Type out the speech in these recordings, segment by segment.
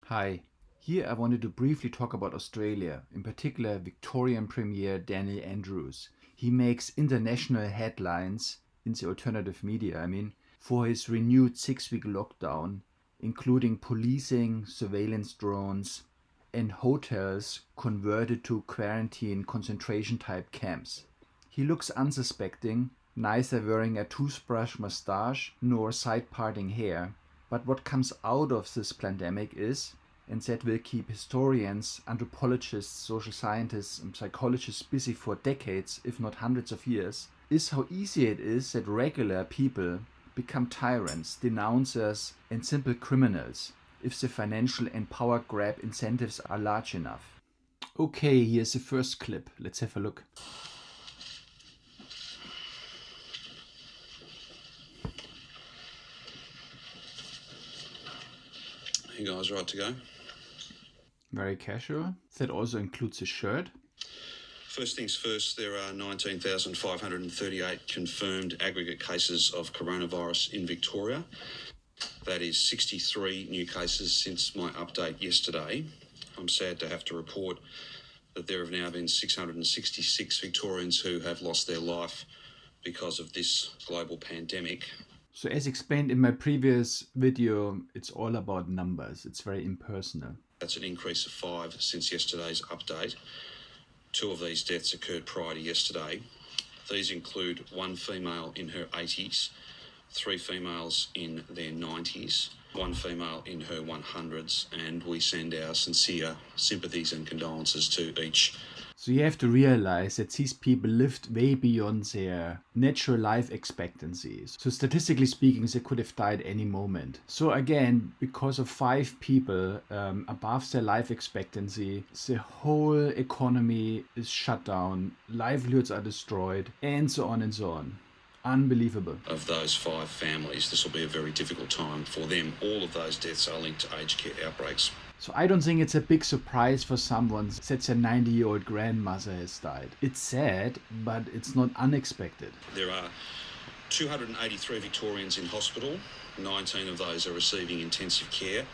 Hi. Here I wanted to briefly talk about Australia, in particular Victorian Premier Daniel Andrews. He makes international headlines in the alternative media, for his renewed 6 week lockdown, including policing, surveillance drones, and hotels converted to quarantine concentration type camps. He looks unsuspecting, neither wearing a toothbrush mustache nor side parting hair. But what comes out of this pandemic is, and that will keep historians, anthropologists, social scientists, and psychologists busy for decades, if not hundreds of years, is how easy it is that regular people become tyrants, denouncers, and simple criminals if the financial and power grab incentives are large enough. Okay, here's the first clip. Let's have a look. You guys right to go? Very casual. That also includes a shirt. First things first, there are 19,538 confirmed aggregate cases of coronavirus in Victoria. That is 63 new cases since my update yesterday. I'm sad to have to report that there have now been 666 Victorians who have lost their life because of this global pandemic. So as explained in my previous video, it's all about numbers. It's very impersonal. That's an increase of 5 since yesterday's update. 2 of these deaths occurred prior to yesterday. These include 1 female in her 80s, 3 females in their 90s, 1 female in her 100s, and we send our sincere sympathies and condolences to each. So you have to realize that these people lived way beyond their natural life expectancies. So statistically speaking, they could have died any moment. So again, because of 5 people above their life expectancy, the whole economy is shut down, livelihoods are destroyed, and so on and so on. Unbelievable. Of those 5 families, this will be a very difficult time for them. All of those deaths are linked to aged care outbreaks. So I don't think it's a big surprise for someone that their 90-year-old grandmother has died. It's sad, but it's not unexpected. There are 283 Victorians in hospital. 19 of those are receiving intensive care,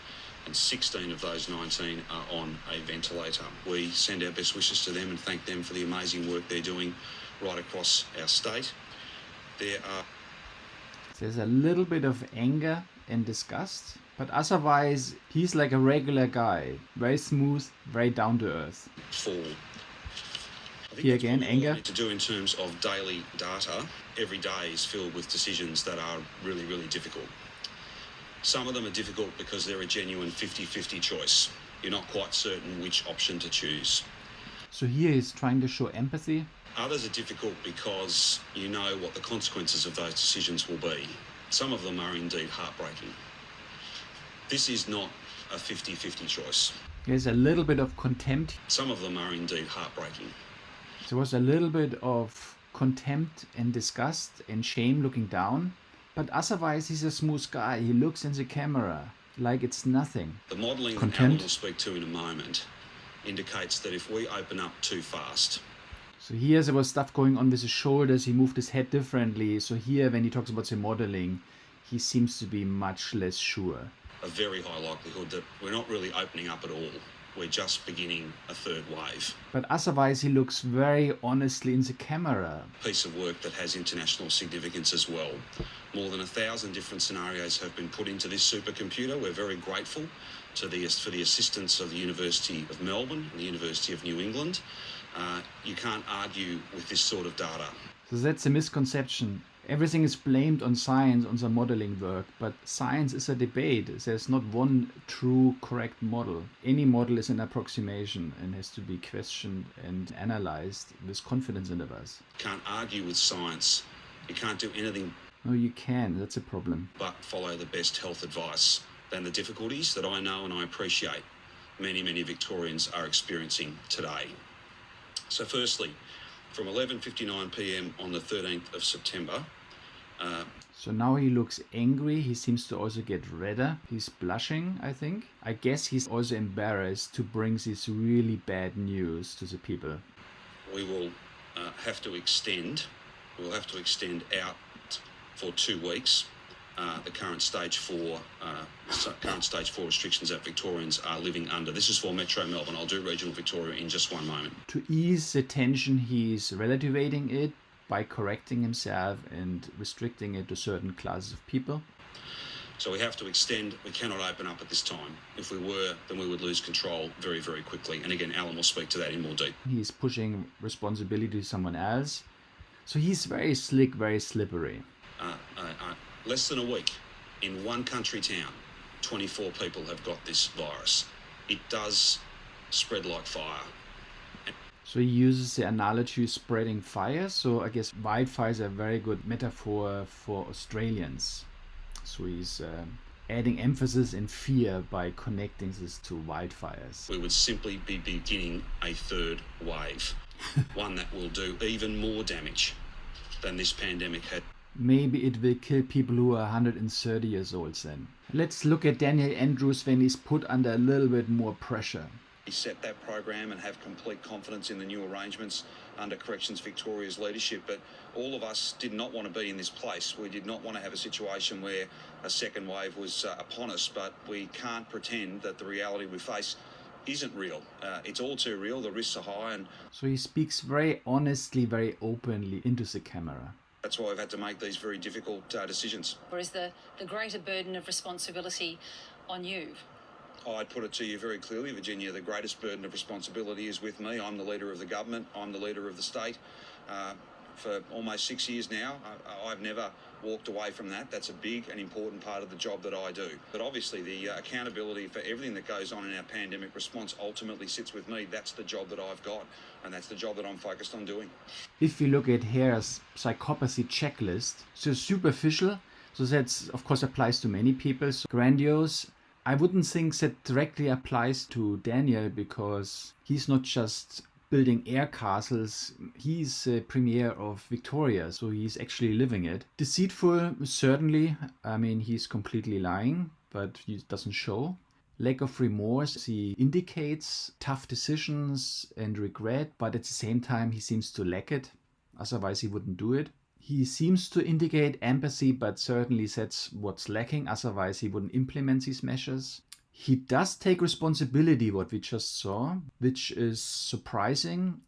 and 16 of those 19 are on a ventilator. We send our best wishes to them and thank them for the amazing work they're doing right across our state. There's a little bit of anger and disgust, but otherwise he's like a regular guy, very smooth, very down to earth. Here again, anger. To do in terms of daily data, every day is filled with decisions that are really, really difficult. Some of them are difficult because they're a genuine 50-50 choice. You're not quite certain which option to choose. So here he's trying to show empathy. Others are difficult because you know what the consequences of those decisions will be. Some of them are indeed heartbreaking. This is not a 50-50 choice. There's a little bit of contempt. Some of them are indeed heartbreaking. There was a little bit of contempt and disgust and shame looking down. But otherwise he's a smooth guy. He looks in the camera like it's nothing. The modelling that Alan will speak to in a moment indicates that if we open up too fast. So here there was stuff going on with his shoulders, he moved his head differently. So here when he talks about the modeling, he seems to be much less sure. A very high likelihood that we're not really opening up at all. We're just beginning a 3rd wave. But otherwise he looks very honestly in the camera. Piece of work that has international significance as well. More than 1,000 different scenarios have been put into this supercomputer. We're very grateful for the assistance of the University of Melbourne and the University of New England. You can't argue with this sort of data. So that's a misconception. Everything is blamed on science, on the modeling work, but science is a debate. There's not one true correct model. Any model is an approximation and has to be questioned and analyzed with confidence intervals. Can't argue with science. You can't do anything. No, you can. That's a problem. But follow the best health advice. Than the difficulties that I know and I appreciate many, many Victorians are experiencing today. So firstly, from 11:59 p.m. on the 13th of September. So now he looks angry. He seems to also get redder. He's blushing, I think. I guess he's also embarrassed to bring this really bad news to the people. We will have to extend out for 2 weeks the current stage 4 restrictions that Victorians are living under. This is for Metro Melbourne. I'll do regional Victoria in just one moment. To ease the tension, he's relativating it by correcting himself and restricting it to certain classes of people. So we have to extend. We cannot open up at this time. If we were, then we would lose control very, very quickly. And again, Alan will speak to that in more detail. He's pushing responsibility to someone else. So he's very slick, very slippery. Less than a week, in one country town, 24 people have got this virus. It does spread like fire. So he uses the analogy spreading fire. So I guess wildfires are a very good metaphor for Australians. So he's adding emphasis and fear by connecting this to wildfires. We would simply be beginning a third wave, one that will do even more damage than this pandemic had. Maybe it will kill people who are 130 years old then. Let's look at Daniel Andrews when he's put under a little bit more pressure. We set that program and have complete confidence in the new arrangements under Corrections Victoria's leadership, but all of us did not want to be in this place. We did not want to have a situation where a second wave was upon us, but we can't pretend that the reality we face isn't real. It's all too real. The risks are high. And so he speaks very honestly, very openly into the camera. That's why we've had to make these very difficult decisions. Or is the greater burden of responsibility on you? I'd put it to you very clearly, Virginia, the greatest burden of responsibility is with me. I'm the leader of the government. I'm the leader of the state. For almost 6 years now, I've never walked away from that. That's a big and important part of the job that I do. But obviously the accountability for everything that goes on in our pandemic response ultimately sits with me. That's the job that I've got, and that's the job that I'm focused on doing. If we look at Hare's psychopathy checklist, so superficial, so that of course applies to many people. So grandiose, I wouldn't think that directly applies to Daniel because he's not just building air castles. He's a premier of Victoria, so he's actually living it. Deceitful, certainly. I mean, he's completely lying, but he doesn't show. Lack of remorse, he indicates tough decisions and regret, but at the same time he seems to lack it. Otherwise he wouldn't do it. He seems to indicate empathy, but certainly that's what's lacking. Otherwise he wouldn't implement these measures. He does take responsibility, what we just saw, which is surprising.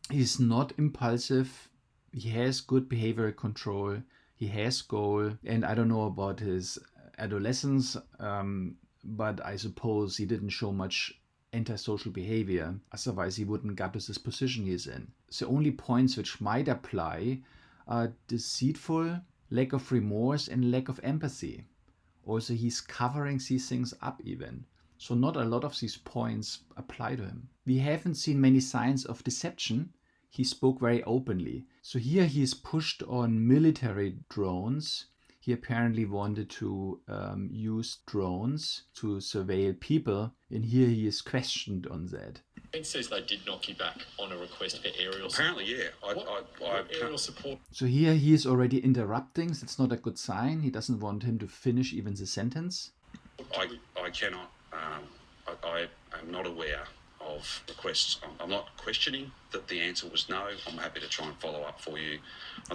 He's not impulsive. He has good behavioral control. He has goal. And I don't know about his adolescence, but I suppose he didn't show much antisocial behavior. Otherwise, he wouldn't get to this position he's in. The only points which might apply are deceitful, lack of remorse, and lack of empathy. Also, he's covering these things up even. So not a lot of these points apply to him. We haven't seen many signs of deception. He spoke very openly. So here he is pushed on military drones. He apparently wanted to use drones to surveil people. And here he is questioned on that. It says they did knock you back on a request for aerial Apparently, support. yeah. What aerial support? So here he is already interrupting. That's not a good sign. He doesn't want him to finish even the sentence. I cannot. I am not aware of requests. I'm not questioning that the answer was no. I'm happy to try and follow up for you.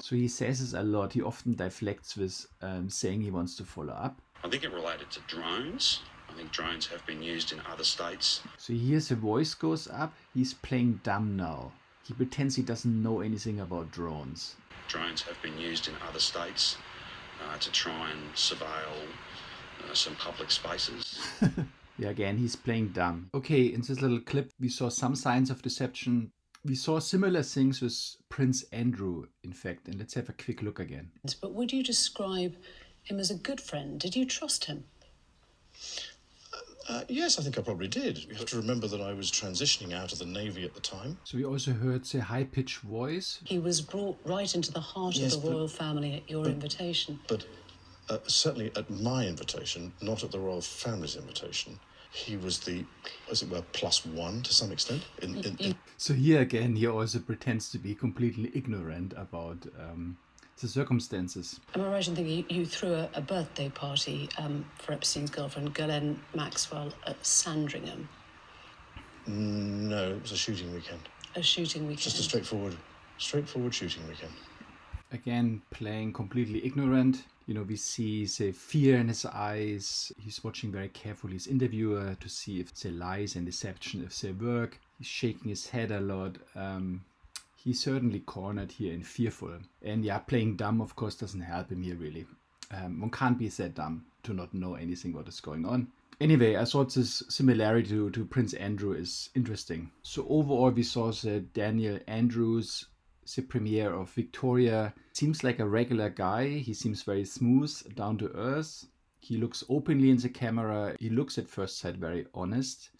So he says this a lot. He often deflects with saying he wants to follow up. I think it related to drones. I think drones have been used in other states. So here's the voice goes up. He's playing dumb now. He pretends he doesn't know anything about drones. Drones have been used in other states to try and surveil some public spaces. Yeah, again, he's playing dumb. Okay, in this little clip, we saw some signs of deception. We saw similar things with Prince Andrew, in fact, and let's have a quick look again. But would you describe him as a good friend? Did you trust him? Yes, I think I probably did. You have to remember that I was transitioning out of the Navy at the time. So we also heard the high-pitched voice. He was brought right into the heart Yes, of the royal family at your invitation. But certainly at my invitation, not at the royal family's invitation. He was the, as it were, plus one to some extent. So here again, he also pretends to be completely ignorant about the circumstances. Am I right in thinking you threw a birthday party for Epstein's girlfriend, Ghislaine Maxwell, at Sandringham? No, it was a shooting weekend. A shooting weekend? Just a straightforward shooting weekend. again playing completely ignorant. We see, say, fear in his eyes. He's watching very carefully his interviewer to see if, say, lies and deception, if they work. He's shaking his head a lot. He's certainly cornered here and fearful. And yeah, playing dumb, of course, doesn't help him here, really. One can't be that dumb to not know anything what is going on. Anyway, I thought this similarity to Prince Andrew is interesting. So overall, we saw that Daniel Andrews, the premier of Victoria, seems like a regular guy. He seems very smooth, down to earth. He looks openly in the camera. He looks at first sight very honest.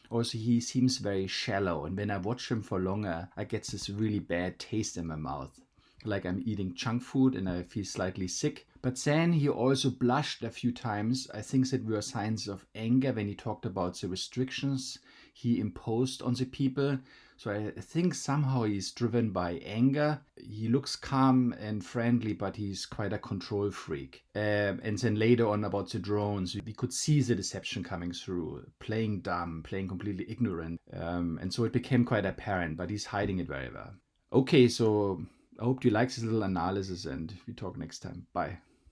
Also, he seems very shallow. And when I watch him for longer, I get this really bad taste in my mouth. Like I'm eating junk food and I feel slightly sick. But then he also blushed a few times. I think that were signs of anger when he talked about the restrictions he imposed on the people. So I think somehow he's driven by anger. He looks calm and friendly, but he's quite a control freak. And then later on about the drones, we could see the deception coming through, playing dumb, playing completely ignorant. And so it became quite apparent, but he's hiding it very well. Okay, so I hope you like this little analysis and we talk next time. Bye.